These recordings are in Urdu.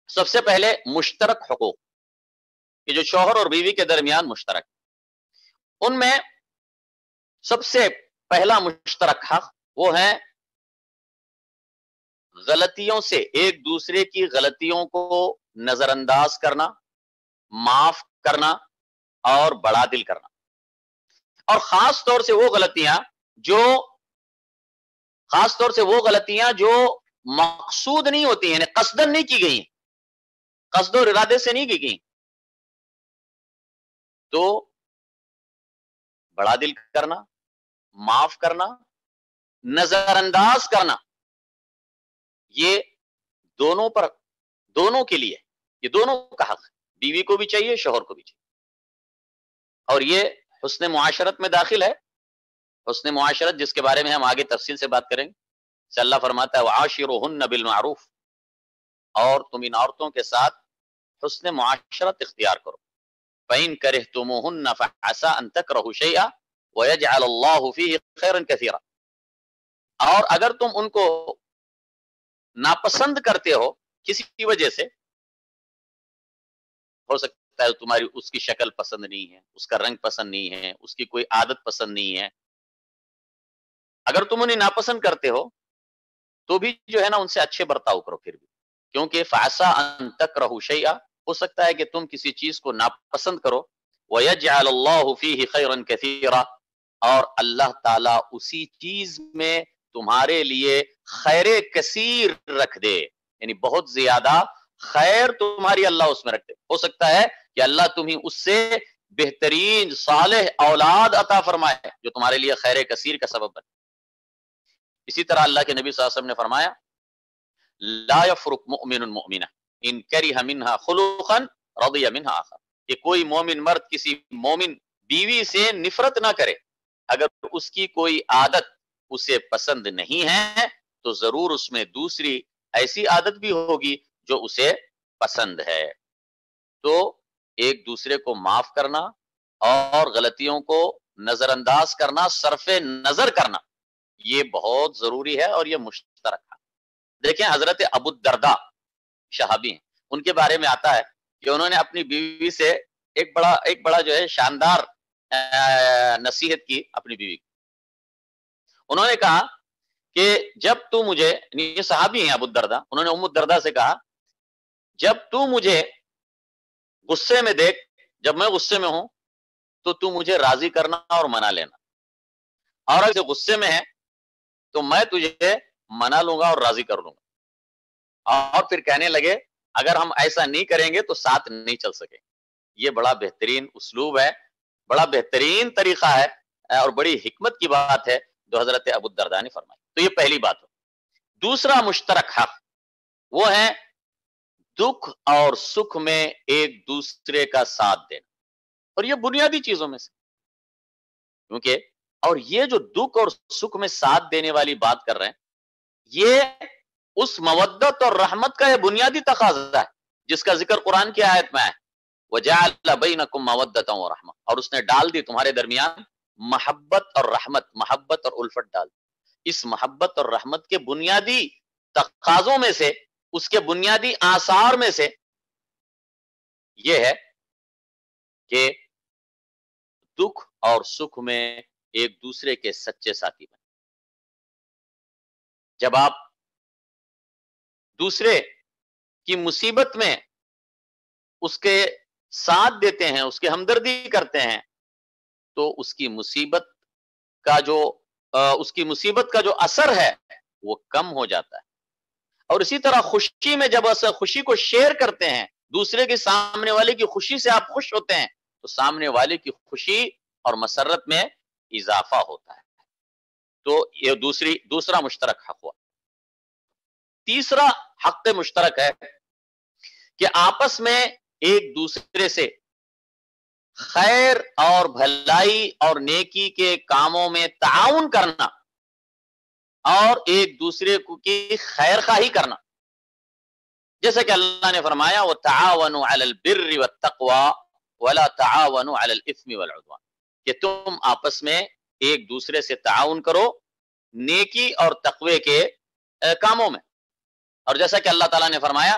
سب سے پہلے مشترک حقوق، کہ جو شوہر اور بیوی کے درمیان مشترک، ان میں سب سے پہلا مشترک حق وہ ہے غلطیوں سے، ایک دوسرے کی غلطیوں کو نظر انداز کرنا، معاف کرنا اور بڑا دل کرنا، اور خاص طور سے وہ غلطیاں جو مقصود نہیں ہوتی ہیں، قصدن نہیں کی گئی، قصد اور ارادے سے نہیں کی گئی، تو بڑا دل کرنا، معاف کرنا، نظر انداز کرنا، یہ دونوں کے لیے، یہ دونوں کا حق، بیوی کو بھی چاہیے، شوہر کو بھی چاہیے، اور یہ حسن معاشرت میں داخل ہے۔ حسن معاشرت جس کے بارے میں ہم آگے تفصیل سے بات کریں گے، اللہ فرماتا ہے وعاشرہن بالمعروف، اور تم ان عورتوں کے ساتھ حسن معاشرت اختیار کرو، فَإِن كَرِهْتُمُوهُنَّ فَعَسَىٰ أَن تَكْرَهُوا شَيْئًا وَيَجْعَلَ اللَّهُ فِيهِ خَيْرًا كَثِيرًا، اور اگر تم ان کو ناپسند کرتے ہو کسی وجہ سے، ہو سکتا ہے تمہاری اس کی شکل پسند نہیں ہے، اس کا رنگ پسند نہیں ہے، اس کی کوئی عادت پسند نہیں ہے، اگر تم انہیں ناپسند کرتے ہو تو بھی جو ہے نا ان سے اچھے برتاؤ کرو، پھر بھی، کیونکہ فَعَسَىٰ أَن تَكْرَهُوا شَيْئًا، ہو سکتا ہے کہ تم کسی چیز کو ناپسند کرو، وَيَجْعَلَ اللَّهُ فِيهِ خَيْرًا كَثِيرًا، اور اللہ تعالیٰ اسی چیز میں تمہارے لیے خیر کثیر رکھ دے، یعنی بہت زیادہ خیر تمہاری اللہ اس میں رکھ دے، ہو سکتا ہے کہ اللہ تمہیں اس سے بہترین صالح اولاد عطا فرمائے جو تمہارے لیے خیر کثیر کا سبب بنے۔ اسی طرح اللہ کے نبی صلی اللہ علیہ وسلم نے فرمایا لا یفرق مؤمن مؤمنہ ان کرہ منہا خلقا رضی منہا آخر، کہ کوئی مومن مرد کسی مومن بیوی سے نفرت نہ کرے، اگر اس کی کوئی عادت اسے پسند نہیں ہے تو ضرور اس میں دوسری ایسی عادت بھی ہوگی جو اسے پسند ہے۔ تو ایک دوسرے کو معاف کرنا اور غلطیوں کو نظر انداز کرنا، صرف نظر کرنا، یہ بہت ضروری ہے اور یہ مشترک ہے۔ دیکھیں حضرت ابو الدرداء صحابی ہیں، ان کے بارے میں آتا ہے کہ انہوں نے اپنی بیوی سے ایک بڑا جو ہے شاندار نصیحت کی اپنی بیوی کو۔ انہوں نے کہا کہ جب تو مجھے، یہ صحابی ہیں ابو الدرداء، انہوں نے ام الدرداء سے کہا جب تو مجھے غصے میں دیکھ، جب میں غصے میں ہوں تو مجھے راضی کرنا اور منا لینا، اور اگر غصے میں ہے تو میں تجھے منا لوں گا اور راضی کر لوں گا، اور پھر کہنے لگے اگر ہم ایسا نہیں کریں گے تو ساتھ نہیں چل سکے۔ یہ بڑا بہترین اسلوب ہے، بڑا بہترین طریقہ ہے اور بڑی حکمت کی بات ہے جو حضرت ابو الدرداء نے فرمائی۔ تو یہ پہلی بات ہو۔ دوسرا مشترک حق وہ ہے دکھ اور سکھ میں ایک دوسرے کا ساتھ دینا، اور یہ بنیادی چیزوں میں سے، کیونکہ اور یہ جو دکھ اور سکھ میں ساتھ دینے والی بات کر رہے ہیں، یہ اس مودت اور رحمت کا یہ بنیادی تقاضا ہے جس کا ذکر قرآن کی آیت میں ہے وَجَعَلَ بَيْنَكُمْ مَوَدَّةً وَرَحْمَةً، اور اس نے ڈال دی تمہارے درمیان محبت اور رحمت، محبت اور الفت ڈال دی۔ اس محبت اور رحمت کے بنیادی تقاضوں میں سے، اس کے بنیادی آثار میں سے یہ ہے کہ دکھ اور سکھ میں ایک دوسرے کے سچے ساتھی بنے۔ جب آپ دوسرے کی مصیبت میں اس کے ساتھ دیتے ہیں، اس کے ہمدردی کرتے ہیں، تو اس کی مصیبت کا جو اثر ہے وہ کم ہو جاتا ہے۔ اور اسی طرح خوشی میں جب خوشی کو شیئر کرتے ہیں، دوسرے کے سامنے والے کی خوشی سے آپ خوش ہوتے ہیں تو سامنے والے کی خوشی اور مسرت میں اضافہ ہوتا ہے۔ تو یہ دوسرا مشترک حق ہوا۔ تیسرا حق مشترک ہے کہ آپس میں ایک دوسرے سے خیر اور بھلائی اور نیکی کے کاموں میں تعاون کرنا اور ایک دوسرے کی خیر خواہی کرنا، جیسا کہ اللہ نے فرمایا وَتَعَاوَنُوا عَلَى الْبِرِّ وَالتَّقْوَى وَلَا تَعَاوَنُوا عَلَى الْإِثْمِ وَالْعُدْوَانِ، کہ تم آپس میں ایک دوسرے سے تعاون کرو نیکی اور تقوی کے کاموں میں، اور جیسا کہ اللہ تعالیٰ نے فرمایا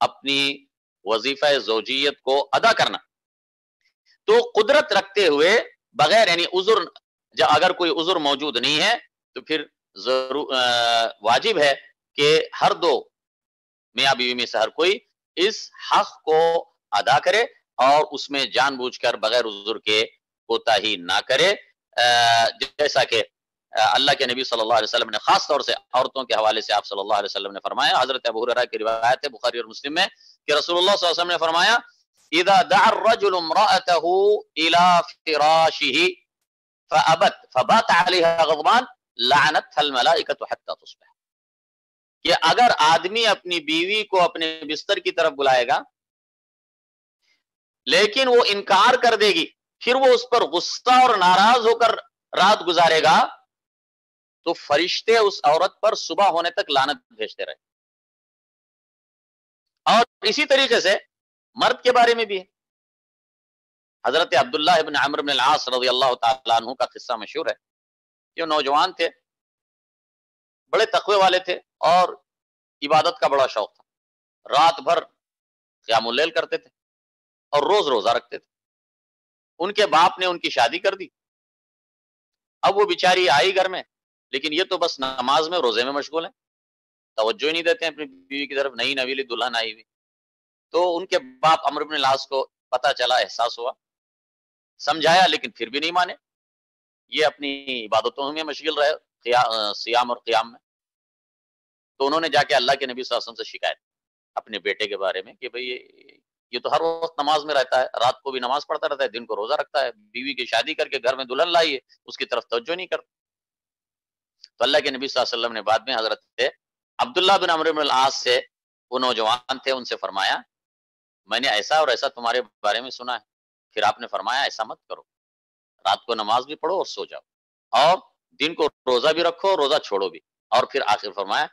اپنی وظیفہ زوجیت کو ادا کرنا، تو قدرت رکھتے ہوئے بغیر یعنی عذر، اگر کوئی عذر موجود نہیں ہے تو پھر ضرور واجب ہے کہ ہر دو میاں بیوی میں سے ہر کوئی اس حق کو ادا کرے اور اس میں جان بوجھ کر بغیر عذر کے کوتاہی نہ کرے، جیسا کہ اللہ کے نبی صلی اللہ علیہ وسلم نے خاص طور سے عورتوں کے حوالے سے آپ صلی اللہ علیہ وسلم نے فرمایا، حضرت ابو ہریرہ کی روایت ہے بخاری اور مسلم میں، کہ رسول اللہ صلی اللہ علیہ وسلم نے فرمایا اذا دعا الرجل امرأته الى فراشه فابت فبات عليها غضبان لعنتها الملائکة حتى تصبح، کہ اگر آدمی اپنی بیوی کو اپنے بستر کی طرف بلائے گا لیکن وہ انکار کر دے گی، پھر وہ اس پر غصہ اور ناراض ہو کر رات گزارے گا، تو فرشتے اس عورت پر صبح ہونے تک لعنت بھیجتے رہے۔ اور اسی طریقے سے مرد کے بارے میں بھی ہے، حضرت عبداللہ ابن عمرو بن العاص رضی اللہ تعالیٰ عنہ کا قصہ مشہور ہے، جو نوجوان تھے، بڑے تقوی والے تھے اور عبادت کا بڑا شوق تھا، رات بھر قیام اللیل کرتے تھے اور روز روزہ رکھتے تھے۔ ان کے باپ نے ان کی شادی کر دی، اب وہ بیچاری آئی گھر میں، لیکن یہ تو بس نماز میں روزے میں مشغول ہیں، توجہ ہی نہیں دیتے ہیں اپنی بیوی کی طرف، نئی نویلی دلہن آئی ہوئی۔ تو ان کے باپ عمرو بن العاص کو پتا چلا، احساس ہوا، سمجھایا لیکن پھر بھی نہیں مانے، یہ اپنی عبادتوں میں مشغول رہے، صیام اور قیام میں۔ تو انہوں نے جا کے اللہ کے نبی صلی اللہ علیہ وسلم سے شکایت اپنے بیٹے کے بارے میں کہ بھئی یہ تو ہر وقت نماز میں رہتا ہے، رات کو بھی نماز پڑھتا رہتا ہے، دن کو روزہ رکھتا ہے، بیوی کی شادی کر کے گھر میں دلہن لائی ہے، اس کی طرف توجہ نہیں کرتا۔ تو اللہ کے نبی صلی اللہ علیہ وسلم نے بعد میں حضرت عبداللہ بن عمرو بن العاص سے، وہ نوجوان تھے، ان سے فرمایا میں نے ایسا اور ایسا تمہارے بارے میں سنا ہے، پھر آپ نے فرمایا ایسا مت کرو، رات کو نماز بھی پڑھو اور سو جاؤ، اور دن کو روزہ بھی رکھو، روزہ چھوڑو بھی، اور پھر آخر فرمایا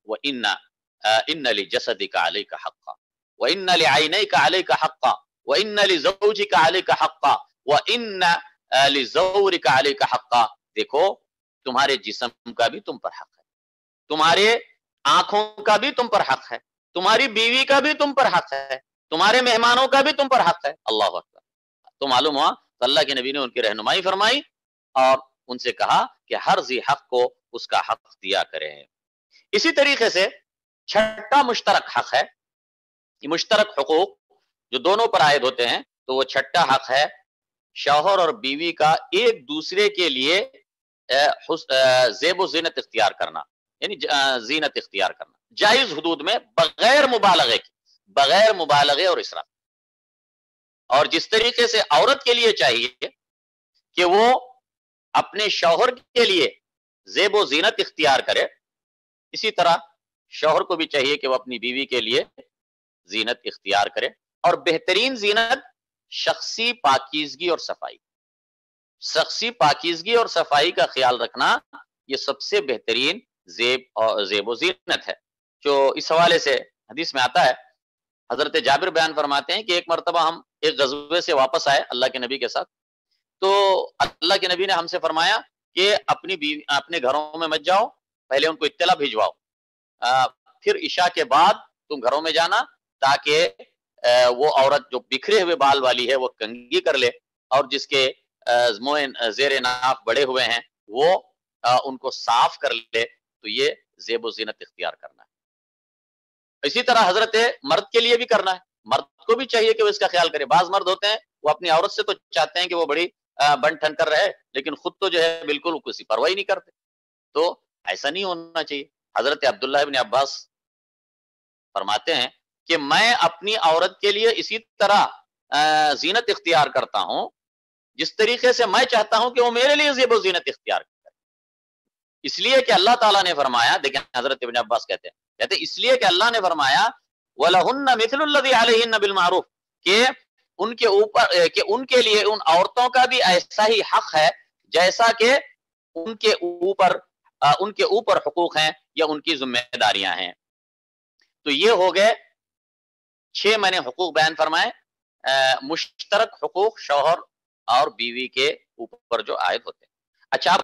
وَإِنَّ لِجَسَدِكَ عَلَيْكَ حَقًّا وَإِنَّ لِعَيْنَيْكَ عَلَيْكَ حَقًّا وَإِنَّ لِزَوْجِكَ عَلَيْكَ حَقًّا وَإِنَّ لِزَوْرِكَ عَلَيْكَ حَقًّا، دیکھو تمہارے جسم کا بھی تم پر حق ہے، تمہارے آنکھوں کا بھی تم پر حق ہے، تمہاری بیوی کا بھی تم پر حق ہے، تمہارے مہمانوں کا بھی تم پر حق ہے۔ اللہ اکبر۔ تو معلوم ہوا تو اللہ کے نبی نے ان کی رہنمائی فرمائی اور ان سے کہا کہ ہر ذی حق کو اس کا حق دیا کریں۔ اسی طریقے سے چھٹا مشترک حق ہے، یہ مشترک حقوق جو دونوں پر عائد ہوتے ہیں، تو وہ چھٹا حق ہے شوہر اور بیوی کا ایک دوسرے کے لیے زیب و زینت اختیار کرنا، یعنی زینت اختیار کرنا جائز حدود میں، بغیر مبالغے کی، بغیر مبالغے اور اسراف۔ اور جس طریقے سے عورت کے لیے چاہیے کہ وہ اپنے شوہر کے لیے زیب و زینت اختیار کرے، اسی طرح شوہر کو بھی چاہیے کہ وہ اپنی بیوی کے لیے زینت اختیار کرے، اور بہترین زینت شخصی پاکیزگی اور صفائی، شخصی پاکیزگی اور صفائی کا خیال رکھنا، یہ سب سے بہترین زیب و زینت ہے۔ جو اس حوالے سے حدیث میں آتا ہے، حضرت جابر بیان فرماتے ہیں کہ ایک مرتبہ ہم ایک غزوے سے واپس آئے اللہ کے نبی کے ساتھ، تو اللہ کے نبی نے ہم سے فرمایا کہ اپنے گھروں میں مت جاؤ، پہلے ان کو اطلاع بھیجواؤ، پھر عشاء کے بعد تم گھروں میں جانا، تاکہ وہ عورت جو بکھرے ہوئے بال والی ہے وہ کنگھی کر لے، اور جس کے زیر ناف بڑے ہوئے ہیں وہ ان کو صاف کر لے، تو یہ زیب و زینت اختیار کرنا ہے۔ اسی طرح حضرت مرد کے لیے بھی کرنا ہے، مرد کو بھی چاہیے کہ وہ اس کا خیال کرے۔ بعض مرد ہوتے ہیں وہ اپنی عورت سے تو چاہتے ہیں کہ وہ بڑی بن ٹھن کر رہے، لیکن خود تو جو ہے بالکل کسی پرواہ ہی نہیں کرتے، تو ایسا نہیں ہونا چاہیے۔ حضرت عبداللہ ابن عباس فرماتے ہیں کہ میں اپنی عورت کے لیے اسی طرح زینت اختیار کرتا ہوں جس طریقے سے میں چاہتا ہوں کہ وہ میرے لیے زیب و زینت اختیار کرے، اس لیے کہ اللہ تعالیٰ نے فرمایا، دیکھیں حضرت ابن عباس کہتے ہیں اس لیے کہ اللہ نے فرمایا وَلَهُنَّ مِثْلُ الَّذِي عَلَيْهِنَّ بِالْمَعْرُوفِ، کہ ان کے اوپر، کہ ان کے لیے، ان عورتوں کا بھی ایسا ہی حق ہے جیسا کہ ان کے اوپر حقوق ہیں یا ان کی ذمہ داریاں ہیں۔ تو یہ ہو گئے 6 میں نے حقوق بیان فرمائے، مشترک حقوق شوہر اور بیوی کے اوپر جو عائد ہوتے ہیں۔ اچھا